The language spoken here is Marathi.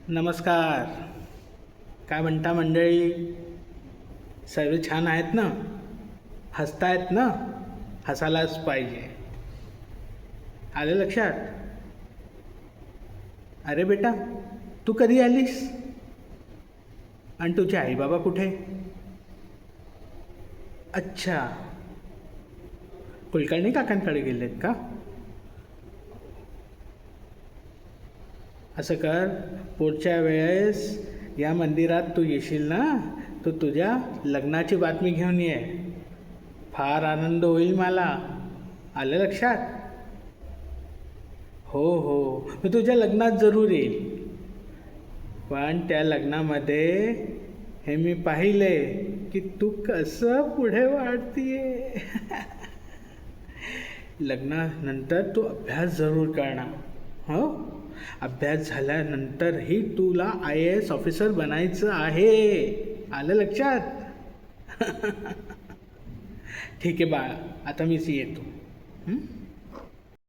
नमस्कार. काय म्हणता मंडळी? सर्व छान आहेत ना? हसतायत ना? हसायलाच पाहिजे. आलं लक्षात? अरे बेटा, तू कधी आलीस? आणि तुझे आई बाबा कुठे? अच्छा, कुलकर्णी काकांकडे गेलेत का? असं कर, पुढच्या वेळेस या मंदिरात तू येशील ना, तर तुझ्या लग्नाची बातमी घेऊन ये. फार आनंद होईल मला. आलं लक्षात? हो हो, मी तुझ्या लग्नात जरूर येईल. पण त्या लग्नामध्ये हे मी पाहिले की तू कसं पुढे वाढतीये. लग्नानंतर तू अभ्यास जरूर करणार. हो, अभ्यास झाल्यानंतरही तुला IAS ऑफिसर बनायचं आहे. आलं लक्षात? ठीक आहे बाळा, आता मीच येतो.